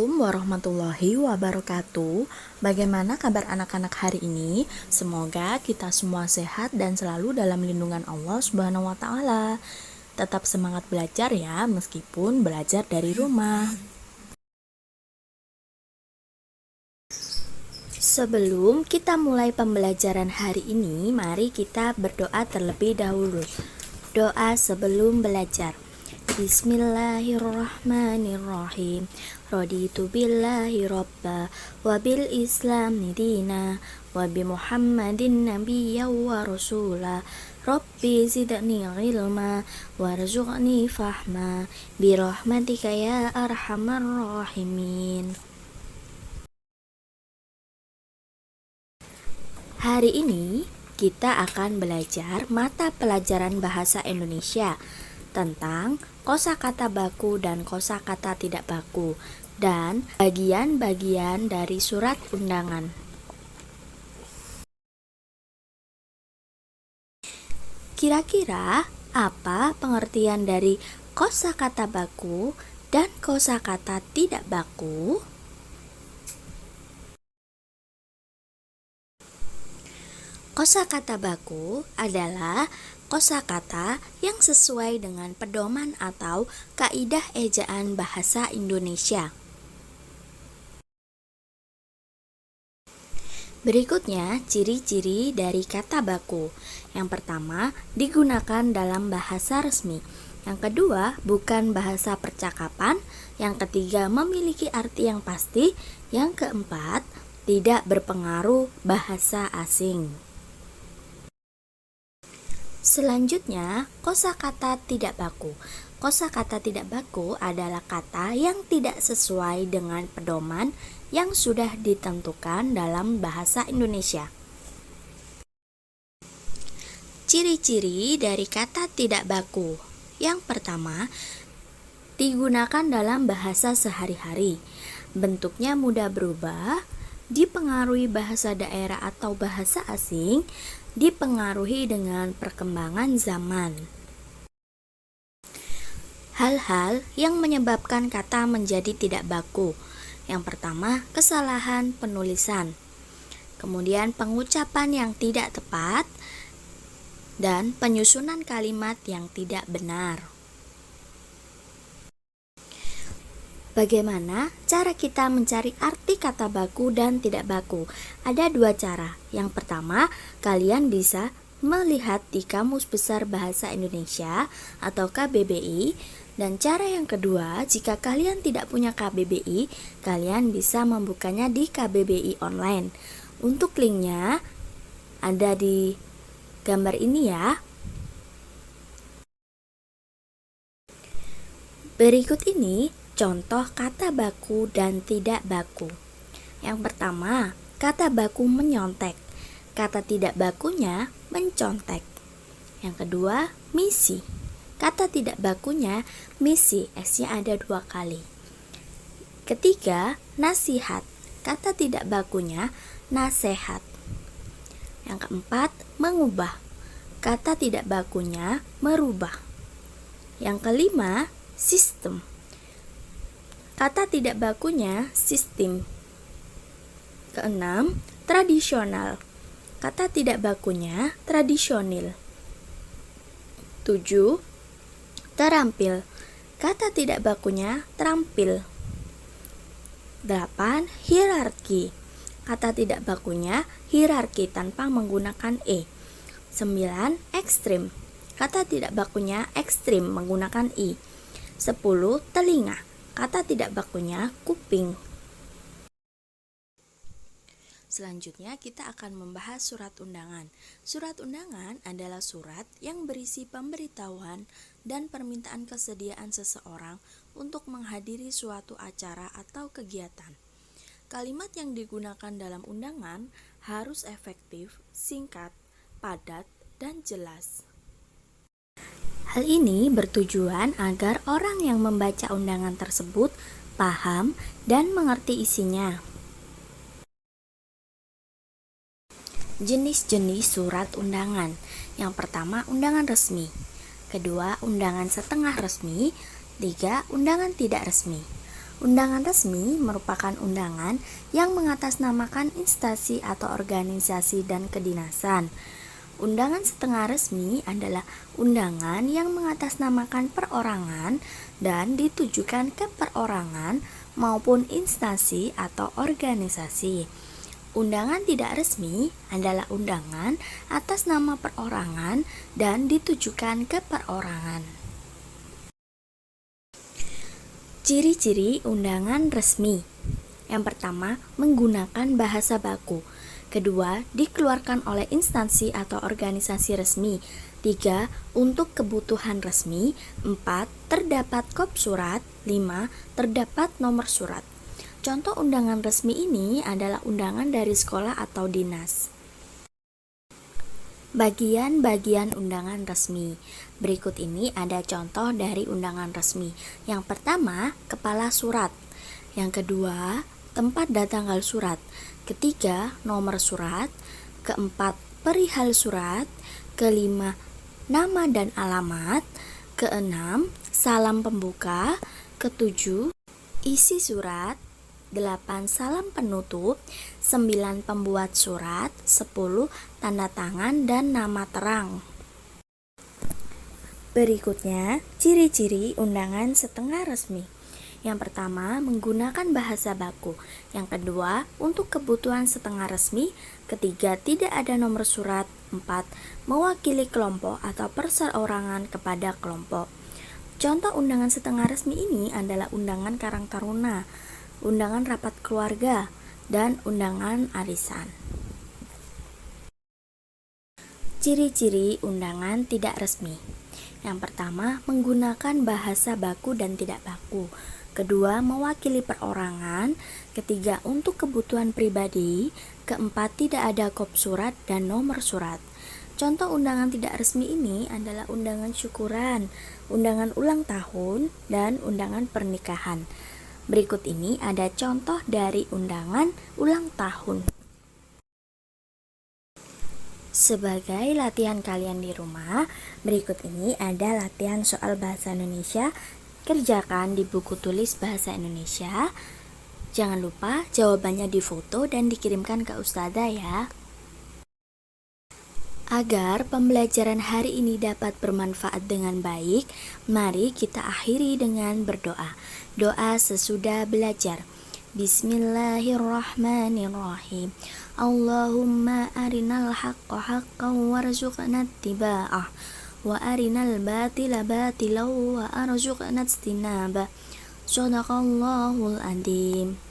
Assalamualaikum warahmatullahi wabarakatuh. Bagaimana kabar anak-anak hari ini? Semoga kita semua sehat dan selalu dalam lindungan Allah Subhanahu wa taala. Tetap semangat belajar ya, meskipun belajar dari rumah. Sebelum kita mulai pembelajaran hari ini, mari kita berdoa terlebih dahulu. Doa sebelum belajar. Bismillahirrahmanirrahim. Raditu billahi robba wa bil islami dina wa bi muhammadin nabiyya wa rasula. Rabbi zidni ilma warzuqni fahma bi rahmatika ya arhamar rahimin. Hari ini kita akan belajar mata pelajaran bahasa Indonesia tentang kosakata baku dan kosakata tidak baku dan bagian-bagian dari surat undangan. Kira-kira apa pengertian dari kosakata baku dan kosakata tidak baku? Kosakata baku adalah kosakata yang sesuai dengan pedoman atau kaidah ejaan bahasa Indonesia. Berikutnya, ciri-ciri dari kata baku. Yang pertama, digunakan dalam bahasa resmi. Yang kedua, bukan bahasa percakapan. Yang ketiga, memiliki arti yang pasti. Yang keempat, tidak berpengaruh bahasa asing. Selanjutnya, kosakata tidak baku. Kosakata tidak baku adalah kata yang tidak sesuai dengan pedoman yang sudah ditentukan dalam bahasa Indonesia. Ciri-ciri dari kata tidak baku. Yang pertama, digunakan dalam bahasa sehari-hari. Bentuknya mudah berubah, dipengaruhi bahasa daerah atau bahasa asing, dipengaruhi dengan perkembangan zaman. Hal-hal yang menyebabkan kata menjadi tidak baku. Yang pertama, kesalahan penulisan. Kemudian pengucapan yang tidak tepat dan penyusunan kalimat yang tidak benar. Bagaimana cara kita mencari arti kata baku dan tidak baku? Ada dua cara. Yang pertama, kalian bisa melihat di Kamus Besar Bahasa Indonesia atau KBBI. Dan cara yang kedua, jika kalian tidak punya KBBI, kalian bisa membukanya di KBBI online. Untuk linknya ada di gambar ini ya. Berikut ini contoh kata baku dan tidak baku. Yang pertama, kata baku menyontek. Kata tidak bakunya mencontek. Yang kedua, misi. Kata tidak bakunya misi, S-nya ada 2 kali. Ketiga, nasihat. Kata tidak bakunya nasehat. Yang keempat, mengubah. Kata tidak bakunya merubah. Yang kelima, sistem. Kata tidak bakunya sistem. Keenam, tradisional. Kata tidak bakunya tradisional. 7. Terampil. Kata tidak bakunya terampil. 8. Hierarki. Kata tidak bakunya hierarki tanpa menggunakan E. 9. Ekstrim. Kata tidak bakunya ekstrim menggunakan I. 10. Telinga. Kata tidak bakunya kuping. Selanjutnya kita akan membahas surat undangan. Surat undangan adalah surat yang berisi pemberitahuan dan permintaan kesediaan seseorang untuk menghadiri suatu acara atau kegiatan. Kalimat yang digunakan dalam undangan harus efektif, singkat, padat, dan jelas. Hal ini bertujuan agar orang yang membaca undangan tersebut paham dan mengerti isinya. Jenis-jenis surat undangan. Yang pertama, undangan resmi. Kedua, undangan setengah resmi. 3. Undangan tidak resmi. Undangan resmi merupakan undangan yang mengatasnamakan instansi atau organisasi dan kedinasan. Undangan setengah resmi adalah undangan yang mengatasnamakan perorangan dan ditujukan ke perorangan maupun instansi atau organisasi. Undangan tidak resmi adalah undangan atas nama perorangan dan ditujukan ke perorangan. Ciri-ciri undangan resmi. Yang pertama, menggunakan bahasa baku. Kedua, dikeluarkan oleh instansi atau organisasi resmi. 3, untuk kebutuhan resmi. 4, terdapat kop surat. 5, terdapat nomor surat. Contoh undangan resmi ini adalah undangan dari sekolah atau dinas. Bagian-bagian undangan resmi. Berikut ini ada contoh dari undangan resmi. Yang pertama, kepala surat. Yang kedua, tempat dan tanggal surat. Ketiga, nomor surat. Keempat, perihal surat. Kelima, nama dan alamat. Keenam, salam pembuka. Ketujuh, isi surat. 8. Salam penutup. 9. Pembuat surat. 10. Tanda tangan dan nama terang. Berikutnya, ciri-ciri undangan setengah resmi. Yang pertama, menggunakan bahasa baku. Yang kedua, untuk kebutuhan setengah resmi. Ketiga, tidak ada nomor surat. 4. Mewakili kelompok atau perseorangan kepada kelompok. Contoh undangan setengah resmi ini adalah undangan Karang Taruna, undangan rapat keluarga, dan undangan arisan. Ciri-ciri undangan tidak resmi. Yang pertama, menggunakan bahasa baku dan tidak baku. Kedua, mewakili perorangan. Ketiga, untuk kebutuhan pribadi. Keempat, tidak ada kop surat dan nomor surat. Contoh undangan tidak resmi ini adalah undangan syukuran, undangan ulang tahun, dan undangan pernikahan. Berikut ini ada contoh dari undangan ulang tahun. Sebagai latihan kalian di rumah, berikut ini ada latihan soal bahasa Indonesia. Kerjakan di buku tulis bahasa Indonesia. Jangan lupa jawabannya difoto dan dikirimkan ke Ustazah ya. Agar pembelajaran hari ini dapat bermanfaat dengan baik, mari kita akhiri dengan berdoa. Doa sesudah belajar. Bismillahirrahmanirrahim. Allahumma arinal haqqa haqqan warzuqna ittiba'ah wa arinal batila batilan wa arzuqna ijtinabah. Shadaqallahul adzim.